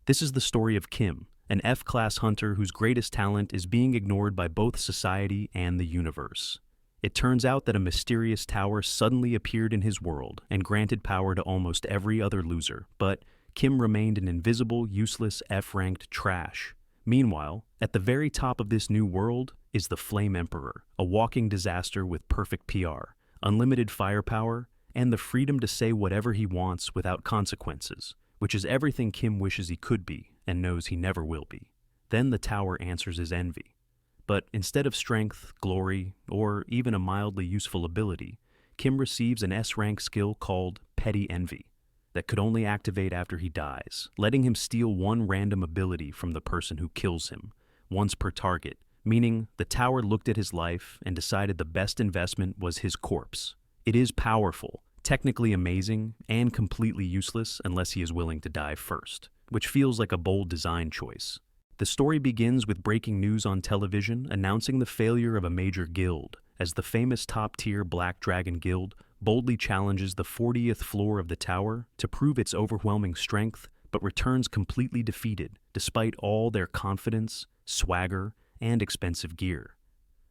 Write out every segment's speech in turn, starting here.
This is the story of Kim, an F-class hunter whose greatest talent is being ignored by both society and the universe. It turns out that a mysterious tower suddenly appeared in his world and granted power to almost every other loser, but Kim remained an invisible, useless, F-ranked trash. Meanwhile, at the very top of this new world is the Flame Emperor, a walking disaster with perfect PR, unlimited firepower, and the freedom to say whatever he wants without consequences, which is everything Kim wishes he could be and knows he never will be. Then the tower answers his envy. But instead of strength, glory, or even a mildly useful ability, Kim receives an S-rank skill called Petty Envy that could only activate after he dies, letting him steal one random ability from the person who kills him, once per target, meaning the tower looked at his life and decided the best investment was his corpse. It is powerful, technically amazing, and completely useless unless he is willing to die first, which feels like a bold design choice. The story begins with breaking news on television announcing the failure of a major guild, as the famous top-tier Black Dragon Guild boldly challenges the 40th floor of the tower to prove its overwhelming strength, but returns completely defeated despite all their confidence, swagger, and expensive gear.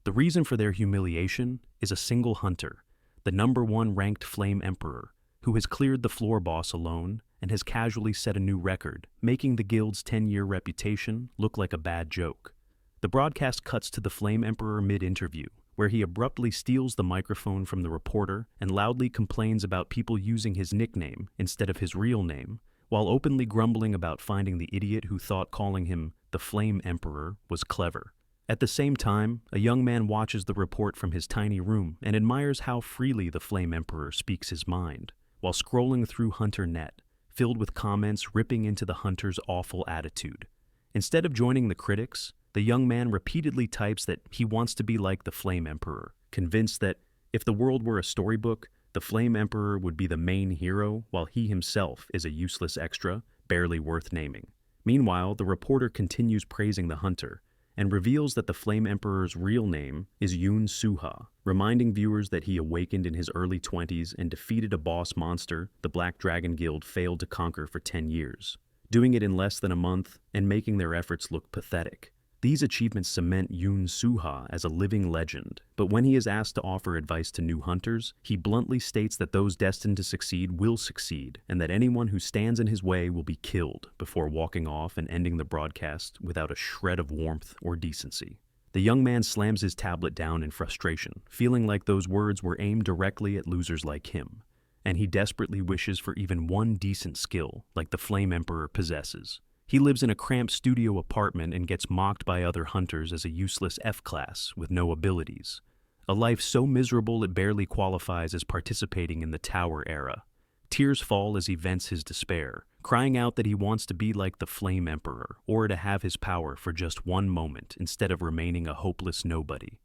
The reason for their humiliation is a single hunter, the #1 ranked Flame Emperor, who has cleared the floor boss alone and has casually set a new record, making the guild's 10-year reputation look like a bad joke. The broadcast cuts to the Flame Emperor mid-interview, where he abruptly steals the microphone from the reporter and loudly complains about people using his nickname instead of his real name, while openly grumbling about finding the idiot who thought calling him the Flame Emperor was clever. At the same time, a young man watches the report from his tiny room and admires how freely the Flame Emperor speaks his mind, while scrolling through HunterNet, filled with comments ripping into the hunter's awful attitude. Instead of joining the critics, the young man repeatedly types that he wants to be like the Flame Emperor, convinced that if the world were a storybook, the Flame Emperor would be the main hero while he himself is a useless extra, barely worth naming. Meanwhile, the reporter continues praising the hunter and reveals that the Flame Emperor's real name is Yoon Suha, reminding viewers that he awakened in his early 20s and defeated a boss monster the Black Dragon Guild failed to conquer for 10 years, doing it in less than a month and making their efforts look pathetic. These achievements cement Yoon Suha as a living legend, but when he is asked to offer advice to new hunters, he bluntly states that those destined to succeed will succeed, and that anyone who stands in his way will be killed, before walking off and ending the broadcast without a shred of warmth or decency. The young man slams his tablet down in frustration, feeling like those words were aimed directly at losers like him, and he desperately wishes for even one decent skill like the Flame Emperor possesses. He lives in a cramped studio apartment and gets mocked by other hunters as a useless F-class with no abilities. A life so miserable it barely qualifies as participating in the Tower era. Tears fall as he vents his despair, crying out that he wants to be like the Flame Emperor, or to have his power for just one moment instead of remaining a hopeless nobody.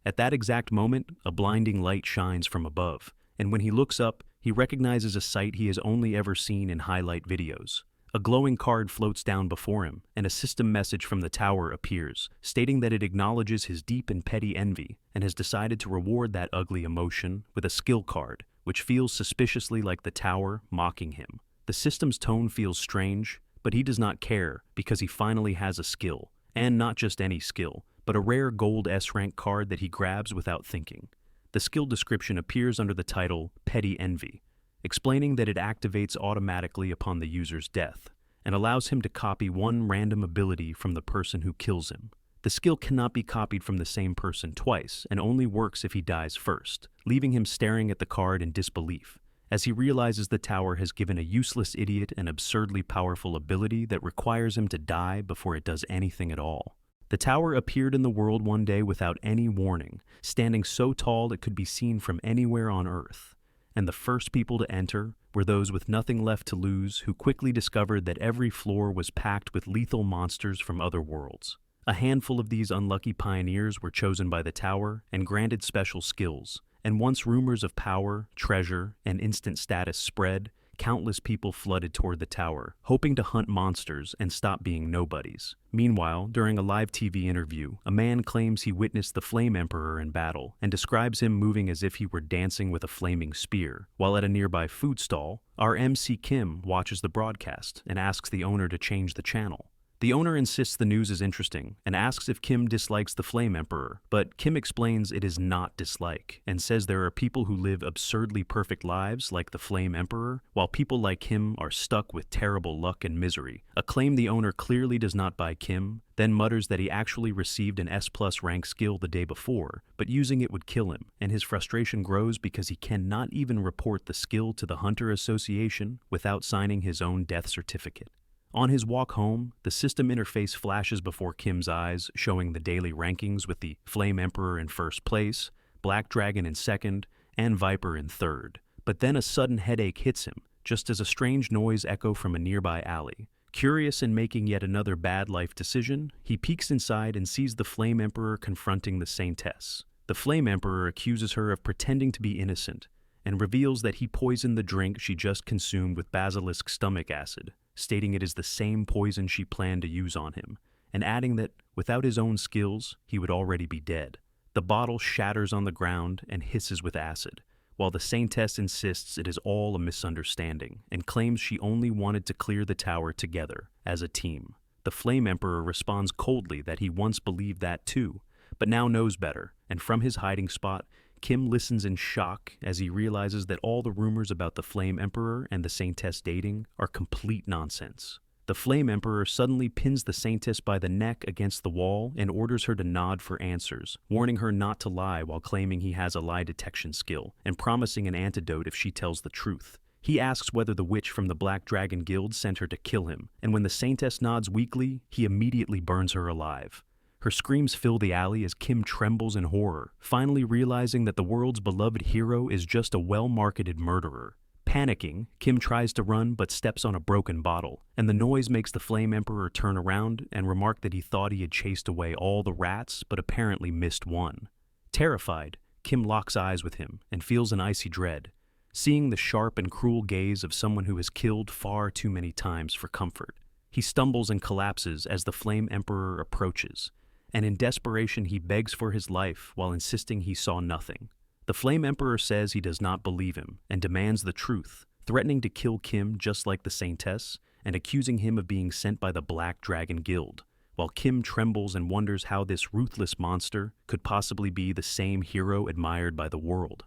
At that exact moment, a blinding light shines from above, and when he looks up, he recognizes a sight he has only ever seen in highlight videos. A glowing card floats down before him, and a system message from the tower appears, stating that it acknowledges his deep and petty envy, and has decided to reward that ugly emotion with a skill card, which feels suspiciously like the tower mocking him. The system's tone feels strange, but he does not care because he finally has a skill, and not just any skill, but a rare gold S-rank card that he grabs without thinking. The skill description appears under the title Petty Envy, explaining that it activates automatically upon the user's death, and allows him to copy one random ability from the person who kills him. The skill cannot be copied from the same person twice, and only works if he dies first, leaving him staring at the card in disbelief, as he realizes the tower has given a useless idiot an absurdly powerful ability that requires him to die before it does anything at all. The tower appeared in the world one day without any warning, standing so tall it could be seen from anywhere on Earth. And the first people to enter were those with nothing left to lose, who quickly discovered that every floor was packed with lethal monsters from other worlds. A handful of these unlucky pioneers were chosen by the tower and granted special skills, and once rumors of power, treasure, and instant status spread, countless people flooded toward the tower, hoping to hunt monsters and stop being nobodies. Meanwhile, during a live TV interview, a man claims he witnessed the Flame Emperor in battle and describes him moving as if he were dancing with a flaming spear. While at a nearby food stall, our MC Kim watches the broadcast and asks the owner to change the channel. The owner insists the news is interesting and asks if Kim dislikes the Flame Emperor, but Kim explains it is not dislike and says there are people who live absurdly perfect lives like the Flame Emperor, while people like him are stuck with terrible luck and misery, a claim the owner clearly does not buy. Kim then mutters that he actually received an S+ rank skill the day before, but using it would kill him, and his frustration grows because he cannot even report the skill to the Hunter Association without signing his own death certificate. On his walk home, the system interface flashes before Kim's eyes, showing the daily rankings with the Flame Emperor in first place, Black Dragon in second, and Viper in third. But then a sudden headache hits him, just as a strange noise echoes from a nearby alley. Curious and making yet another bad life decision, he peeks inside and sees the Flame Emperor confronting the Saintess. The Flame Emperor accuses her of pretending to be innocent, and reveals that he poisoned the drink she just consumed with basilisk stomach acid, stating it is the same poison she planned to use on him, and adding that, without his own skills, he would already be dead. The bottle shatters on the ground and hisses with acid, while the Saintess insists it is all a misunderstanding, and claims she only wanted to clear the tower together, as a team. The Flame Emperor responds coldly that he once believed that too, but now knows better, and from his hiding spot, Kim listens in shock as he realizes that all the rumors about the Flame Emperor and the Saintess dating are complete nonsense. The Flame Emperor suddenly pins the Saintess by the neck against the wall and orders her to nod for answers, warning her not to lie while claiming he has a lie detection skill and promising an antidote if she tells the truth. He asks whether the witch from the Black Dragon Guild sent her to kill him, and when the Saintess nods weakly, he immediately burns her alive. Her screams fill the alley as Kim trembles in horror, finally realizing that the world's beloved hero is just a well-marketed murderer. Panicking, Kim tries to run but steps on a broken bottle, and the noise makes the Flame Emperor turn around and remark that he thought he had chased away all the rats but apparently missed one. Terrified, Kim locks eyes with him and feels an icy dread, seeing the sharp and cruel gaze of someone who has killed far too many times for comfort. He stumbles and collapses as the Flame Emperor approaches, and in desperation he begs for his life while insisting he saw nothing. The Flame Emperor says he does not believe him and demands the truth, threatening to kill Kim just like the Saintess and accusing him of being sent by the Black Dragon Guild, while Kim trembles and wonders how this ruthless monster could possibly be the same hero admired by the world.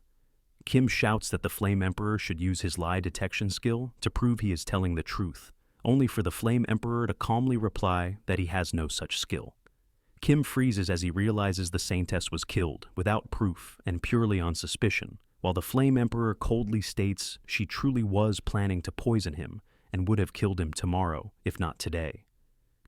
Kim shouts that the Flame Emperor should use his lie detection skill to prove he is telling the truth, only for the Flame Emperor to calmly reply that he has no such skill. Kim freezes as he realizes the Saintess was killed, without proof and purely on suspicion, while the Flame Emperor coldly states she truly was planning to poison him and would have killed him tomorrow, if not today.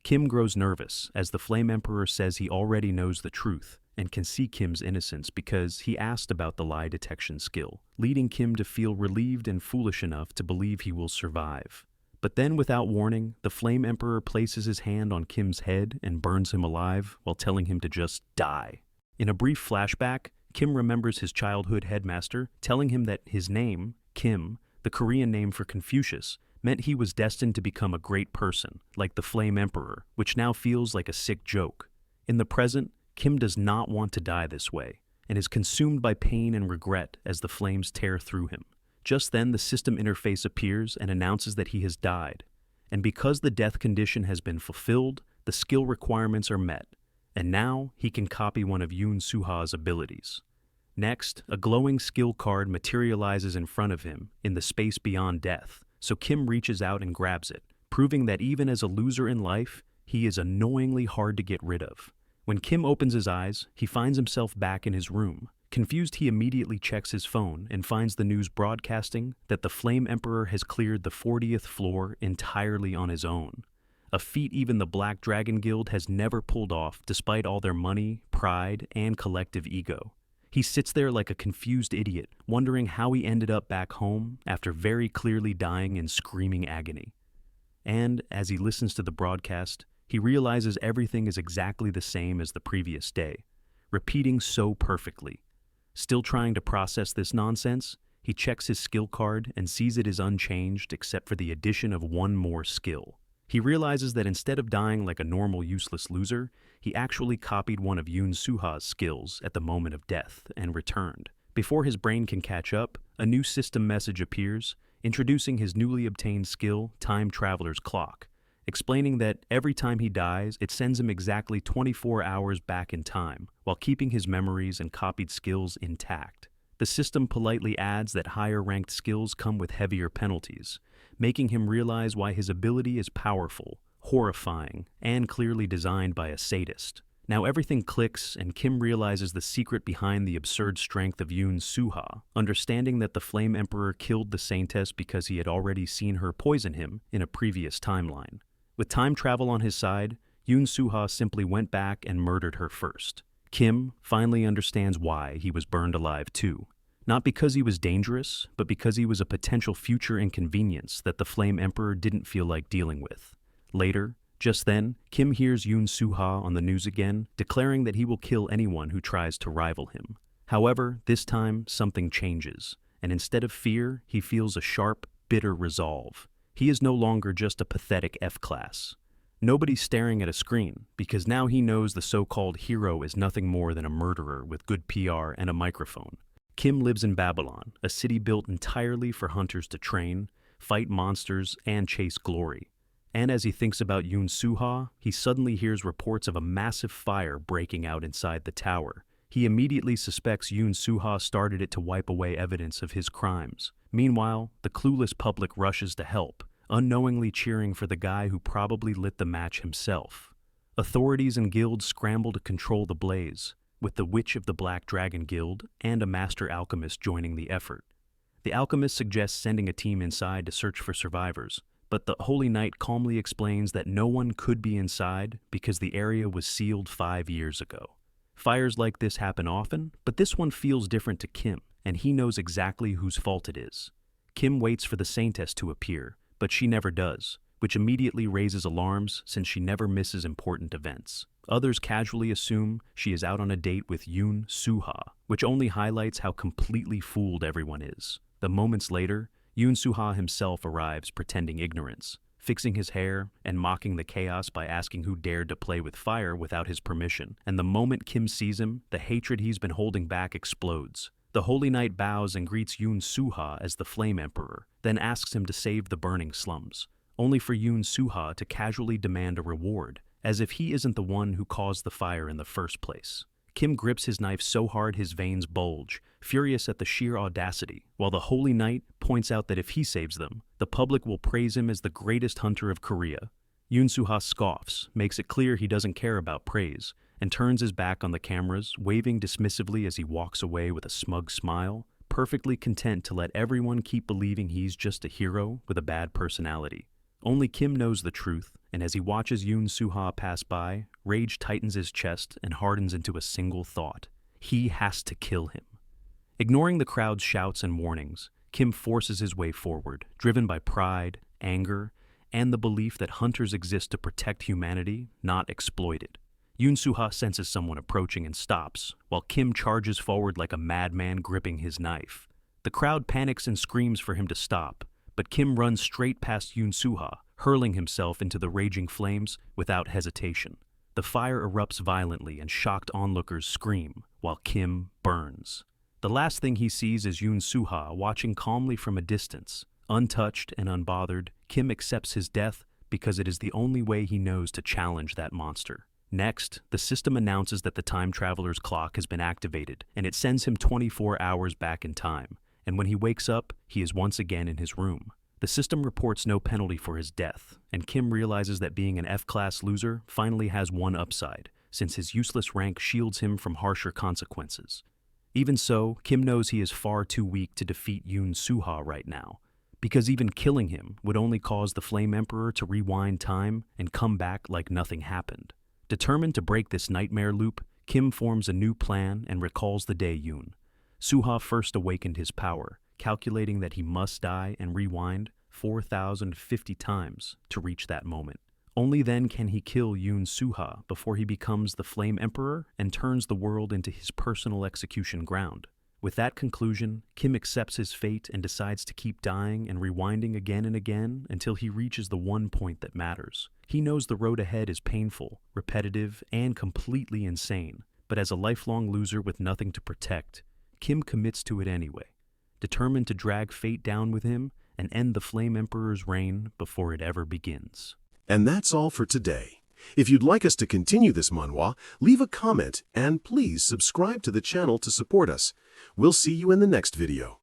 Kim grows nervous as the Flame Emperor says he already knows the truth and can see Kim's innocence because he asked about the lie detection skill, leading Kim to feel relieved and foolish enough to believe he will survive. But then, without warning, the Flame Emperor places his hand on Kim's head and burns him alive while telling him to just die. In a brief flashback, Kim remembers his childhood headmaster telling him that his name, Kim, the Korean name for Confucius, meant he was destined to become a great person, like the Flame Emperor, which now feels like a sick joke. In the present, Kim does not want to die this way, and is consumed by pain and regret as the flames tear through him. Just then, the system interface appears and announces that he has died, and because the death condition has been fulfilled, the skill requirements are met, and now he can copy one of Yoon Suha's abilities. Next, a glowing skill card materializes in front of him in the space beyond death, so Kim reaches out and grabs it, proving that even as a loser in life, he is annoyingly hard to get rid of. When Kim opens his eyes, he finds himself back in his room. Confused, he immediately checks his phone and finds the news broadcasting that the Flame Emperor has cleared the 40th floor entirely on his own, a feat even the Black Dragon Guild has never pulled off despite all their money, pride, and collective ego. He sits there like a confused idiot, wondering how he ended up back home after very clearly dying in screaming agony. And as he listens to the broadcast, he realizes everything is exactly the same as the previous day, repeating so perfectly. Still trying to process this nonsense, He checks his skill card and sees it is unchanged except for the addition of one more skill. He realizes that instead of dying like a normal useless loser, he actually copied one of Yoon Soo-ha's skills at the moment of death and returned. Before his brain can catch up, a new system message appears, introducing his newly obtained skill, Time Traveler's Clock, explaining that every time he dies, it sends him exactly 24 hours back in time, while keeping his memories and copied skills intact. The system politely adds that higher-ranked skills come with heavier penalties, making him realize why his ability is powerful, horrifying, and clearly designed by a sadist. Now everything clicks, and Kim realizes the secret behind the absurd strength of Yoon Soo-ha, understanding that the Flame Emperor killed the Saintess because he had already seen her poison him in a previous timeline. With time travel on his side, Yoon Soo-ha simply went back and murdered her first. Kim finally understands why he was burned alive too. Not because he was dangerous, but because he was a potential future inconvenience that the Flame Emperor didn't feel like dealing with. Later, just then, Kim hears Yoon Soo-ha on the news again, declaring that he will kill anyone who tries to rival him. However, this time, something changes, and instead of fear, he feels a sharp, bitter resolve. He is no longer just a pathetic F-class. Nobody's staring at a screen, because now he knows the so-called hero is nothing more than a murderer with good PR and a microphone. Kim lives in Babylon, a city built entirely for hunters to train, fight monsters, and chase glory. And as he thinks about Yoon Soo-ha, he suddenly hears reports of a massive fire breaking out inside the tower. He immediately suspects Yoon Soo-ha started it to wipe away evidence of his crimes. Meanwhile, the clueless public rushes to help, unknowingly cheering for the guy who probably lit the match himself. Authorities and guilds scramble to control the blaze, with the Witch of the Black Dragon Guild and a master alchemist joining the effort. The alchemist suggests sending a team inside to search for survivors, but the Holy Knight calmly explains that no one could be inside because the area was sealed 5 years ago. Fires like this happen often, but this one feels different to Kim, and he knows exactly whose fault it is. Kim waits for the Saintess to appear, but she never does, which immediately raises alarms since she never misses important events. Others casually assume she is out on a date with Yoon Soo-ha, which only highlights how completely fooled everyone is. The moments later, Yoon Soo-ha himself arrives pretending ignorance, fixing his hair and mocking the chaos by asking who dared to play with fire without his permission. And the moment Kim sees him, the hatred he's been holding back explodes. The Holy Knight bows and greets Yoon Soo-ha as the Flame Emperor, then asks him to save the burning slums, only for Yoon Soo-ha to casually demand a reward, as if he isn't the one who caused the fire in the first place. Kim grips his knife so hard his veins bulge, furious at the sheer audacity, while the Holy Knight points out that if he saves them, the public will praise him as the greatest hunter of Korea. Yoon Soo-ha scoffs, makes it clear he doesn't care about praise, and turns his back on the cameras, waving dismissively as he walks away with a smug smile, perfectly content to let everyone keep believing he's just a hero with a bad personality. Only Kim knows the truth, and as he watches Yoon Soo-ha pass by, rage tightens his chest and hardens into a single thought. He has to kill him. Ignoring the crowd's shouts and warnings, Kim forces his way forward, driven by pride, anger, and the belief that hunters exist to protect humanity, not exploit it. Yoon Soo-ha senses someone approaching and stops, while Kim charges forward like a madman gripping his knife. The crowd panics and screams for him to stop, but Kim runs straight past Yoon Soo-ha, hurling himself into the raging flames without hesitation. The fire erupts violently and shocked onlookers scream, while Kim burns. The last thing he sees is Yoon Soo-ha watching calmly from a distance. Untouched and unbothered, Kim accepts his death because it is the only way he knows to challenge that monster. Next, the system announces that the time traveler's clock has been activated, and it sends him 24 hours back in time, and when he wakes up, he is once again in his room. The system reports no penalty for his death, and Kim realizes that being an F-class loser finally has one upside, since his useless rank shields him from harsher consequences. Even so, Kim knows he is far too weak to defeat Yoon Soo-ha right now, because even killing him would only cause the Flame Emperor to rewind time and come back like nothing happened. Determined to break this nightmare loop, Kim forms a new plan and recalls the day Yoon Soo-ha first awakened his power, calculating that he must die and rewind 4,050 times to reach that moment. Only then can he kill Yoon Soo-ha before he becomes the Flame Emperor and turns the world into his personal execution ground. With that conclusion, Kim accepts his fate and decides to keep dying and rewinding again and again until he reaches the one point that matters. He knows the road ahead is painful, repetitive, and completely insane, but as a lifelong loser with nothing to protect, Kim commits to it anyway, determined to drag fate down with him and end the Flame Emperor's reign before it ever begins. And that's all for today. If you'd like us to continue this manhwa, leave a comment and please subscribe to the channel to support us. We'll see you in the next video.